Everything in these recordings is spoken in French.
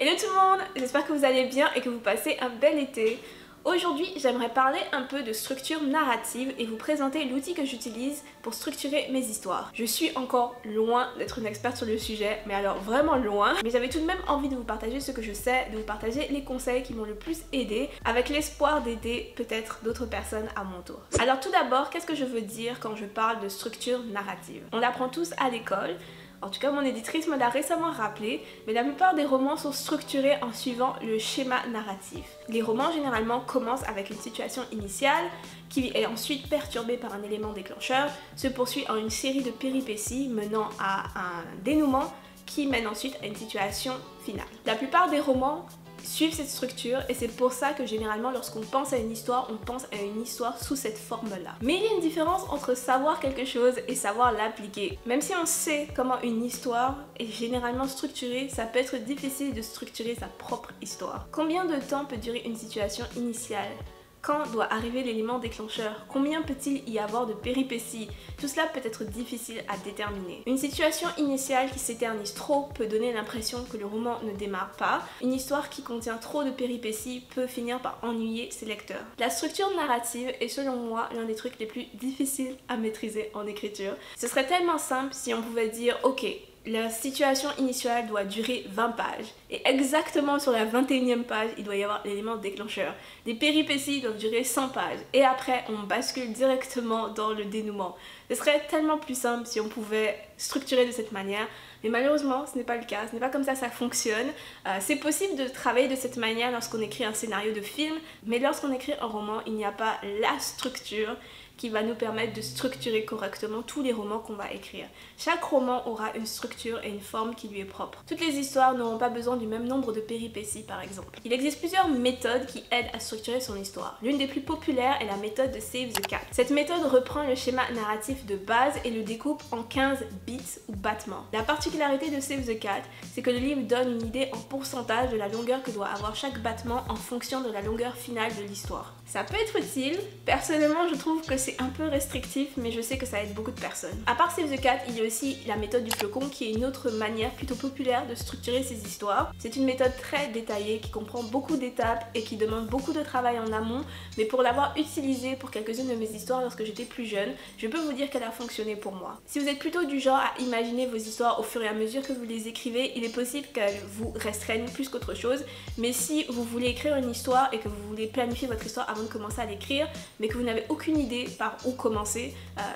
Hello tout le monde, j'espère que vous allez bien et que vous passez un bel été. Aujourd'hui, j'aimerais parler un peu de structure narrative et vous présenter l'outil que j'utilise pour structurer mes histoires. Je suis encore loin d'être une experte sur le sujet, mais alors vraiment loin. Mais j'avais tout de même envie de vous partager ce que je sais, de vous partager les conseils qui m'ont le plus aidé, avec l'espoir d'aider peut-être d'autres personnes à mon tour. Alors tout d'abord, qu'est-ce que je veux dire quand je parle de structure narrative? On l'apprend tous à l'école. En tout cas, mon éditrice me l'a récemment rappelé, mais la plupart des romans sont structurés en suivant le schéma narratif. Les romans généralement commencent avec une situation initiale qui est ensuite perturbée par un élément déclencheur, se poursuit en une série de péripéties menant à un dénouement qui mène ensuite à une situation finale. La plupart des romans suivent cette structure et c'est pour ça que généralement lorsqu'on pense à une histoire, on pense à une histoire sous cette forme-là. Mais il y a une différence entre savoir quelque chose et savoir l'appliquer. Même si on sait comment une histoire est généralement structurée, ça peut être difficile de structurer sa propre histoire. Combien de temps peut durer une situation initiale ? Quand doit arriver l'élément déclencheur? Combien peut-il y avoir de péripéties? Tout cela peut être difficile à déterminer. Une situation initiale qui s'éternise trop peut donner l'impression que le roman ne démarre pas. Une histoire qui contient trop de péripéties peut finir par ennuyer ses lecteurs. La structure narrative est selon moi l'un des trucs les plus difficiles à maîtriser en écriture. Ce serait tellement simple si on pouvait dire ok, la situation initiale doit durer 20 pages et exactement sur la 21e page, il doit y avoir l'élément déclencheur. Les péripéties doivent durer 100 pages et après on bascule directement dans le dénouement. Ce serait tellement plus simple si on pouvait structurer de cette manière, mais malheureusement ce n'est pas le cas, ce n'est pas comme ça fonctionne. C'est possible de travailler de cette manière lorsqu'on écrit un scénario de film, mais lorsqu'on écrit un roman, il n'y a pas la structure qui va nous permettre de structurer correctement tous les romans qu'on va écrire. Chaque roman aura une structure et une forme qui lui est propre. Toutes les histoires n'auront pas besoin du même nombre de péripéties par exemple. Il existe plusieurs méthodes qui aident à structurer son histoire. L'une des plus populaires est la méthode de Save the Cat. Cette méthode reprend le schéma narratif de base et le découpe en 15 bits ou battements. La particularité de Save the Cat, c'est que le livre donne une idée en pourcentage de la longueur que doit avoir chaque battement en fonction de la longueur finale de l'histoire. Ça peut être utile. Personnellement, je trouve que c'est un peu restrictif, mais je sais que ça aide beaucoup de personnes. À part Save the Cat, il y a aussi la méthode du flocon qui est une autre manière plutôt populaire de structurer ses histoires. C'est une méthode très détaillée qui comprend beaucoup d'étapes et qui demande beaucoup de travail en amont, mais pour l'avoir utilisée pour quelques-unes de mes histoires lorsque j'étais plus jeune, je peux vous dire qu'elle a fonctionné pour moi. Si vous êtes plutôt du genre à imaginer vos histoires au fur et à mesure que vous les écrivez, il est possible qu'elles vous restreignent plus qu'autre chose, mais si vous voulez écrire une histoire et que vous voulez planifier votre histoire avant de commencer à l'écrire, mais que vous n'avez aucune idée par où commencer,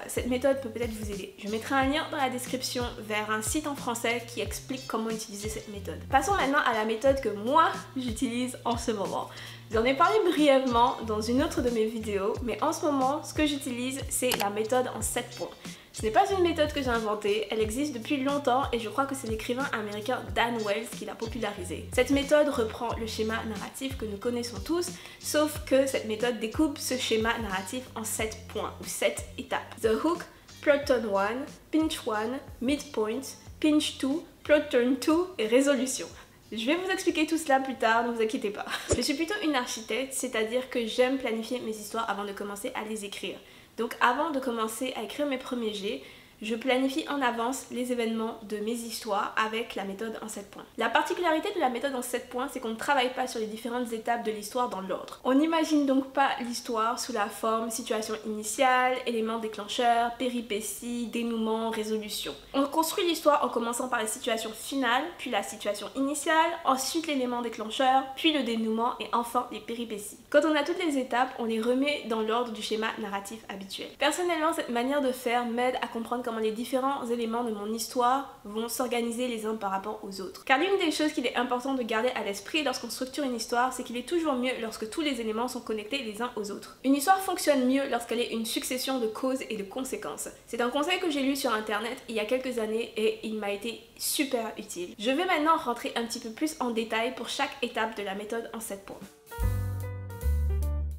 cette méthode peut peut-être vous aider. Je mettrai un lien dans la description vers un site en français qui explique comment utiliser cette méthode. Passons maintenant à la méthode que moi j'utilise en ce moment. J'en ai parlé brièvement dans une autre de mes vidéos, mais en ce moment, ce que j'utilise, c'est la méthode en 7 points. Ce n'est pas une méthode que j'ai inventée, elle existe depuis longtemps et je crois que c'est l'écrivain américain Dan Wells qui l'a popularisée. Cette méthode reprend le schéma narratif que nous connaissons tous, sauf que cette méthode découpe ce schéma narratif en 7 points ou 7 étapes. The Hook, Plot Turn 1, Pinch 1, Midpoint, Pinch 2, Plot Turn 2 et Résolution. Je vais vous expliquer tout cela plus tard, ne vous inquiétez pas. Je suis plutôt une architecte, c'est-à-dire que j'aime planifier mes histoires avant de commencer à les écrire. Donc avant de commencer à écrire mes premiers jets, je planifie en avance les événements de mes histoires avec la méthode en 7 points. La particularité de la méthode en 7 points, c'est qu'on ne travaille pas sur les différentes étapes de l'histoire dans l'ordre. On n'imagine donc pas l'histoire sous la forme situation initiale, éléments déclencheurs, péripéties, dénouement, résolution. On construit l'histoire en commençant par la situation finale, puis la situation initiale, ensuite l'élément déclencheur, puis le dénouement et enfin les péripéties. Quand on a toutes les étapes, on les remet dans l'ordre du schéma narratif habituel. Personnellement, cette manière de faire m'aide à comprendre comment les différents éléments de mon histoire vont s'organiser les uns par rapport aux autres. Car l'une des choses qu'il est important de garder à l'esprit lorsqu'on structure une histoire, c'est qu'il est toujours mieux lorsque tous les éléments sont connectés les uns aux autres. Une histoire fonctionne mieux lorsqu'elle est une succession de causes et de conséquences. C'est un conseil que j'ai lu sur internet il y a quelques années et il m'a été super utile. Je vais maintenant rentrer un petit peu plus en détail pour chaque étape de la méthode en 7 points.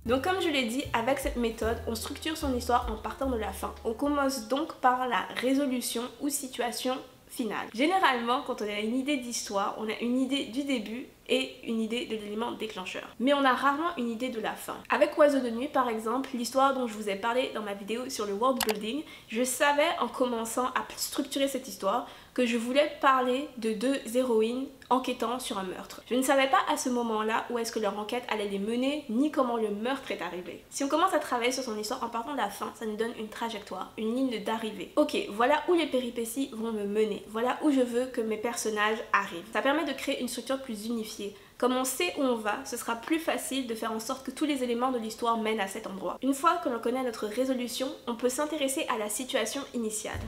Donc comme je l'ai dit, avec cette méthode, on structure son histoire en partant de la fin. On commence donc par la résolution ou situation finale. Généralement, quand on a une idée d'histoire, on a une idée du début et une idée de l'élément déclencheur. Mais on a rarement une idée de la fin. Avec Oiseau de nuit par exemple, l'histoire dont je vous ai parlé dans ma vidéo sur le world building, je savais en commençant à structurer cette histoire que je voulais parler de deux héroïnes enquêtant sur un meurtre. Je ne savais pas à ce moment-là où est-ce que leur enquête allait les mener, ni comment le meurtre est arrivé. Si on commence à travailler sur son histoire en partant de la fin, ça nous donne une trajectoire, une ligne d'arrivée. Ok, voilà où les péripéties vont me mener, voilà où je veux que mes personnages arrivent. Ça permet de créer une structure plus unifiée. Comme on sait où on va, ce sera plus facile de faire en sorte que tous les éléments de l'histoire mènent à cet endroit. Une fois que l'on connaît notre résolution, on peut s'intéresser à la situation initiale.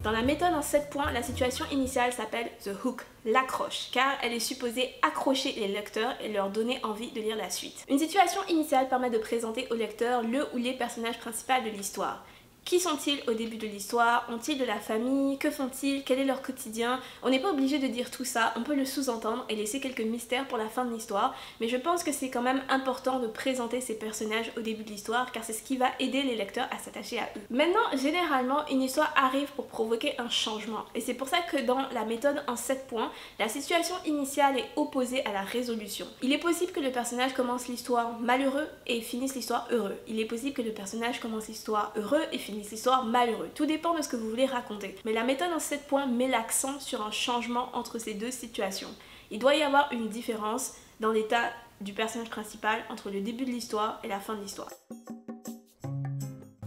Dans la méthode en 7 points, la situation initiale s'appelle The Hook, l'accroche, car elle est supposée accrocher les lecteurs et leur donner envie de lire la suite. Une situation initiale permet de présenter au lecteur le ou les personnages principaux de l'histoire. Qui sont-ils au début de l'histoire? Ont-ils de la famille? Que font-ils? Quel est leur quotidien? On n'est pas obligé de dire tout ça, on peut le sous-entendre et laisser quelques mystères pour la fin de l'histoire, mais je pense que c'est quand même important de présenter ces personnages au début de l'histoire car c'est ce qui va aider les lecteurs à s'attacher à eux. Maintenant, généralement, une histoire arrive pour provoquer un changement et c'est pour ça que dans la méthode en 7 points, la situation initiale est opposée à la résolution. Il est possible que le personnage commence l'histoire malheureux et finisse l'histoire heureux. Il est possible que le personnage commence l'histoire heureux et finisse l'histoire malheureux. Tout dépend de ce que vous voulez raconter. Mais la méthode en 7 points met l'accent sur un changement entre ces deux situations. Il doit y avoir une différence dans l'état du personnage principal entre le début de l'histoire et la fin de l'histoire.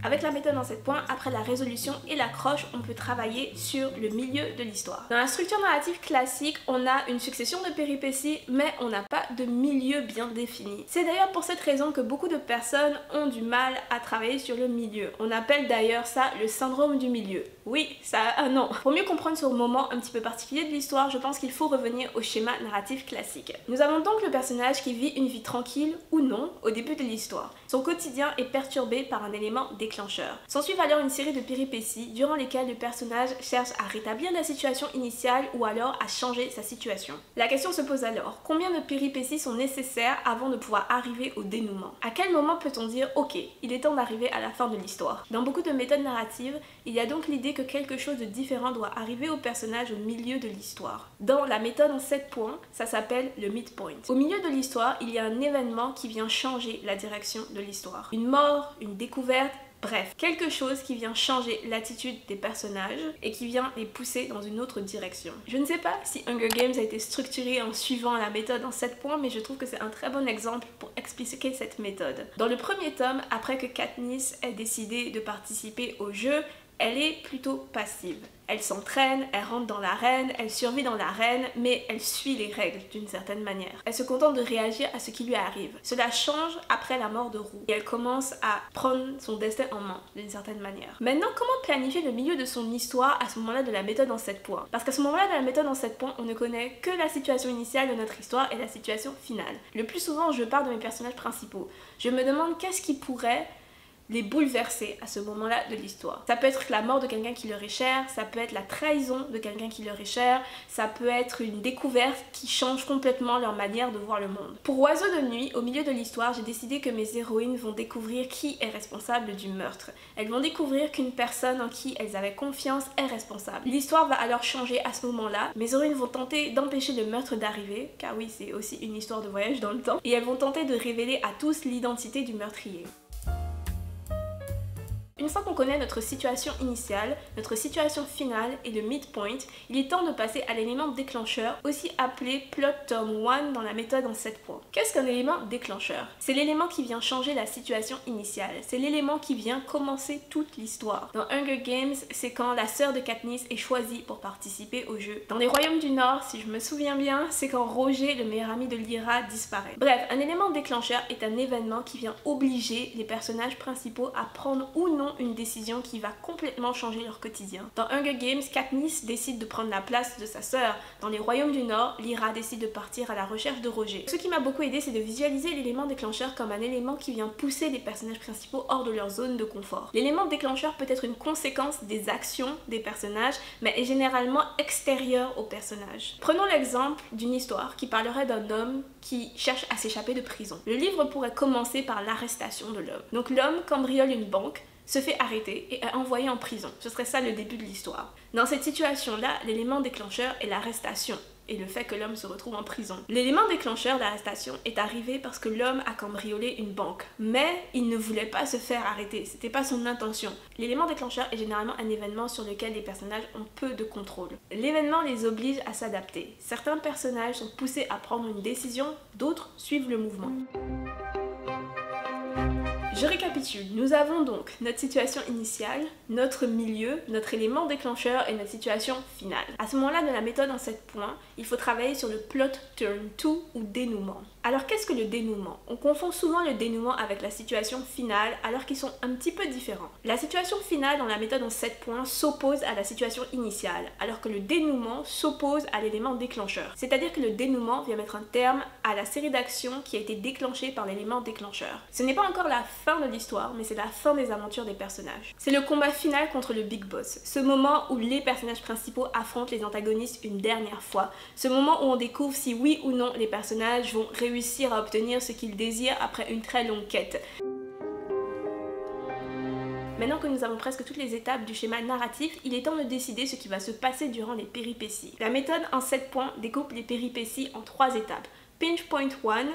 Avec la méthode en 7 points, après la résolution et l'accroche, on peut travailler sur le milieu de l'histoire. Dans la structure narrative classique, on a une succession de péripéties, mais on n'a pas de milieu bien défini. C'est d'ailleurs pour cette raison que beaucoup de personnes ont du mal à travailler sur le milieu. On appelle d'ailleurs ça le syndrome du milieu. Oui, ça a un nom. Pour mieux comprendre ce moment un petit peu particulier de l'histoire, je pense qu'il faut revenir au schéma narratif classique. Nous avons donc le personnage qui vit une vie tranquille ou non au début de l'histoire. Son quotidien est perturbé par un élément déclencheur. S'ensuit alors une série de péripéties durant lesquelles le personnage cherche à rétablir la situation initiale ou alors à changer sa situation. La question se pose alors, combien de péripéties sont nécessaires avant de pouvoir arriver au dénouement? À quel moment peut-on dire ok, il est temps d'arriver à la fin de l'histoire? Dans beaucoup de méthodes narratives, il y a donc l'idée que quelque chose de différent doit arriver au personnage au milieu de l'histoire. Dans la méthode en 7 points, ça s'appelle le midpoint. Au milieu de l'histoire, il y a un événement qui vient changer la direction de l'histoire. Une mort, une découverte, bref, quelque chose qui vient changer l'attitude des personnages et qui vient les pousser dans une autre direction. Je ne sais pas si Hunger Games a été structuré en suivant la méthode en 7 points, mais je trouve que c'est un très bon exemple pour expliquer cette méthode. Dans le premier tome, après que Katniss ait décidé de participer au jeu, elle est plutôt passive. Elle s'entraîne, elle rentre dans l'arène, elle survit dans l'arène, mais elle suit les règles d'une certaine manière. Elle se contente de réagir à ce qui lui arrive. Cela change après la mort de Rue et elle commence à prendre son destin en main d'une certaine manière. Maintenant, comment planifier le milieu de son histoire à ce moment-là de la méthode en 7 points? Parce qu'à ce moment-là de la méthode en 7 points, on ne connaît que la situation initiale de notre histoire et la situation finale. Le plus souvent, je parle de mes personnages principaux. Je me demande qu'est-ce qui pourrait les bouleverser à ce moment-là de l'histoire. Ça peut être la mort de quelqu'un qui leur est cher, ça peut être la trahison de quelqu'un qui leur est cher, ça peut être une découverte qui change complètement leur manière de voir le monde. Pour Oiseau de nuit, au milieu de l'histoire, j'ai décidé que mes héroïnes vont découvrir qui est responsable du meurtre. Elles vont découvrir qu'une personne en qui elles avaient confiance est responsable. L'histoire va alors changer à ce moment-là. Mes héroïnes vont tenter d'empêcher le meurtre d'arriver, car oui, c'est aussi une histoire de voyage dans le temps, et elles vont tenter de révéler à tous l'identité du meurtrier. Une fois qu'on connaît notre situation initiale, notre situation finale et le midpoint, il est temps de passer à l'élément déclencheur, aussi appelé plot tome 1 dans la méthode en 7 points. Qu'est-ce qu'un élément déclencheur? C'est l'élément qui vient changer la situation initiale, c'est l'élément qui vient commencer toute l'histoire. Dans Hunger Games, c'est quand la sœur de Katniss est choisie pour participer au jeu. Dans les Royaumes du Nord, si je me souviens bien, c'est quand Roger, le meilleur ami de Lyra, disparaît. Bref, un élément déclencheur est un événement qui vient obliger les personnages principaux à prendre ou non une décision qui va complètement changer leur quotidien. Dans Hunger Games, Katniss décide de prendre la place de sa sœur. Dans les Royaumes du Nord, Lyra décide de partir à la recherche de Roger. Ce qui m'a beaucoup aidé, c'est de visualiser l'élément déclencheur comme un élément qui vient pousser les personnages principaux hors de leur zone de confort. L'élément déclencheur peut être une conséquence des actions des personnages, mais est généralement extérieur aux personnages. Prenons l'exemple d'une histoire qui parlerait d'un homme qui cherche à s'échapper de prison. Le livre pourrait commencer par l'arrestation de l'homme. Donc l'homme cambriole une banque, se fait arrêter et est envoyé en prison. Ce serait ça le début de l'histoire. Dans cette situation-là, l'élément déclencheur est l'arrestation. et le fait que l'homme se retrouve en prison. L'élément déclencheur d'arrestation est arrivé parce que l'homme a cambriolé une banque, mais il ne voulait pas se faire arrêter, c'était pas son intention. L'élément déclencheur est généralement un événement sur lequel les personnages ont peu de contrôle. L'événement les oblige à s'adapter. Certains personnages sont poussés à prendre une décision, d'autres suivent le mouvement. Je récapitule, nous avons donc notre situation initiale, notre milieu, notre élément déclencheur et notre situation finale. À ce moment-là de la méthode en 7 points, il faut travailler sur le plot turn to ou dénouement. Alors qu'est-ce que le dénouement? On confond souvent le dénouement avec la situation finale alors qu'ils sont un petit peu différents. La situation finale dans la méthode en 7 points s'oppose à la situation initiale alors que le dénouement s'oppose à l'élément déclencheur. C'est-à-dire que le dénouement vient mettre un terme à la série d'actions qui a été déclenchée par l'élément déclencheur. Ce n'est pas encore la fin de l'histoire, mais c'est la fin des aventures des personnages. C'est le combat final contre le Big Boss, ce moment où les personnages principaux affrontent les antagonistes une dernière fois, ce moment où on découvre si oui ou non les personnages vont réussir à obtenir ce qu'ils désirent après une très longue quête. Maintenant que nous avons presque toutes les étapes du schéma narratif, il est temps de décider ce qui va se passer durant les péripéties. La méthode en 7 points découpe les péripéties en 3 étapes. Pinch point 1,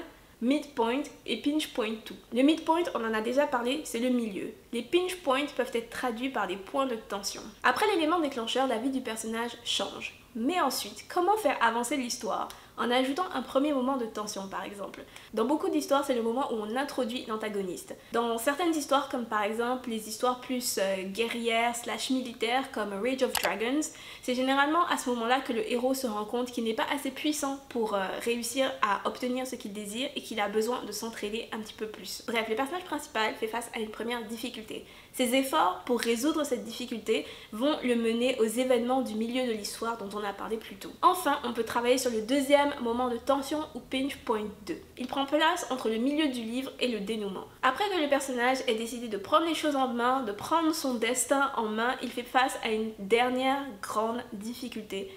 midpoint et pinch point 2. Le midpoint, on en a déjà parlé, c'est le milieu. Les pinch points peuvent être traduits par des points de tension. Après l'élément déclencheur, la vie du personnage change. Mais ensuite, comment faire avancer l'histoire? En ajoutant un premier moment de tension par exemple. Dans beaucoup d'histoires, c'est le moment où on introduit l'antagoniste. Dans certaines histoires, comme par exemple les histoires plus guerrières / militaires comme Rage of Dragons, c'est généralement à ce moment-là que le héros se rend compte qu'il n'est pas assez puissant pour réussir à obtenir ce qu'il désire et qu'il a besoin de s'entraider un petit peu plus. Bref, le personnage principal fait face à une première difficulté. Ses efforts pour résoudre cette difficulté vont le mener aux événements du milieu de l'histoire dont on a parlé plus tôt. Enfin, on peut travailler sur le deuxième moment de tension ou pinch point 2. Il prend place entre le milieu du livre et le dénouement. Après que le personnage ait décidé de prendre les choses en main, de prendre son destin en main, il fait face à une dernière grande difficulté.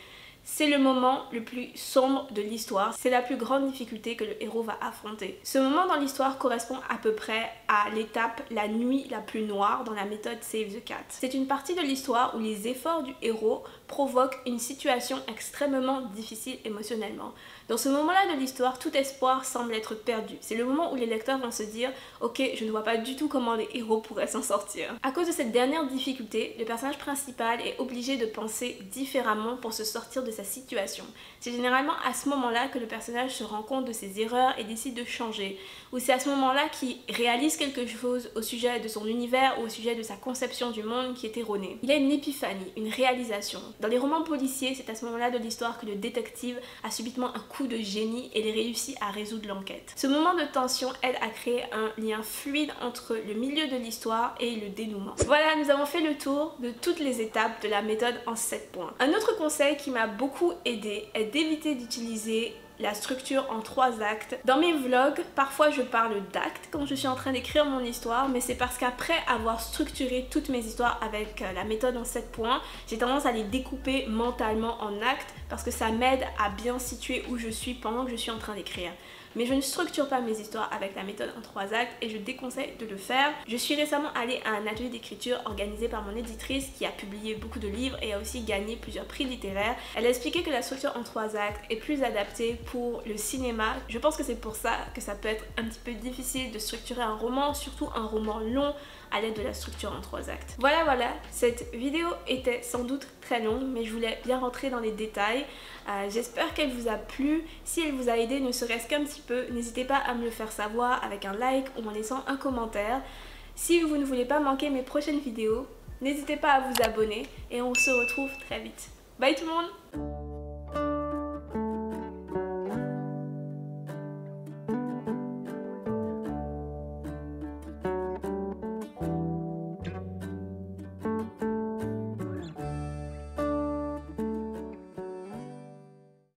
C'est le moment le plus sombre de l'histoire, c'est la plus grande difficulté que le héros va affronter. Ce moment dans l'histoire correspond à peu près à l'étape la nuit la plus noire dans la méthode Save the Cat. C'est une partie de l'histoire où les efforts du héros provoquent une situation extrêmement difficile émotionnellement. Dans ce moment-là de l'histoire, tout espoir semble être perdu. C'est le moment où les lecteurs vont se dire « Ok, je ne vois pas du tout comment les héros pourraient s'en sortir ». À cause de cette dernière difficulté, le personnage principal est obligé de penser différemment pour se sortir de sa situation. C'est généralement à ce moment-là que le personnage se rend compte de ses erreurs et décide de changer. Ou c'est à ce moment-là qu'il réalise quelque chose au sujet de son univers ou au sujet de sa conception du monde qui est erronée. Il a une épiphanie, une réalisation. Dans les romans policiers, c'est à ce moment-là de l'histoire que le détective a subitement un coup de génie et il réussit à résoudre l'enquête. Ce moment de tension aide à créer un lien fluide entre le milieu de l'histoire et le dénouement. Voilà, nous avons fait le tour de toutes les étapes de la méthode en 7 points. Un autre conseil qui m'a beaucoup aidé est d'éviter d'utiliser la structure en 3 actes. Dans mes vlogs, parfois je parle d'actes quand je suis en train d'écrire mon histoire, mais c'est parce qu'après avoir structuré toutes mes histoires avec la méthode en 7 points, j'ai tendance à les découper mentalement en actes parce que ça m'aide à bien situer où je suis pendant que je suis en train d'écrire. Mais je ne structure pas mes histoires avec la méthode en 3 actes et je déconseille de le faire. Je suis récemment allée à un atelier d'écriture organisé par mon éditrice qui a publié beaucoup de livres et a aussi gagné plusieurs prix littéraires. Elle a expliqué que la structure en 3 actes est plus adaptée pour le cinéma. Je pense que c'est pour ça que ça peut être un petit peu difficile de structurer un roman, surtout un roman long à l'aide de la structure en 3 actes. Voilà, cette vidéo était sans doute très longue, mais je voulais bien rentrer dans les détails. J'espère qu'elle vous a plu. Si elle vous a aidé, ne serait-ce qu'un petit peu, n'hésitez pas à me le faire savoir avec un like ou en laissant un commentaire. Si vous ne voulez pas manquer mes prochaines vidéos, n'hésitez pas à vous abonner et on se retrouve très vite. Bye tout le monde!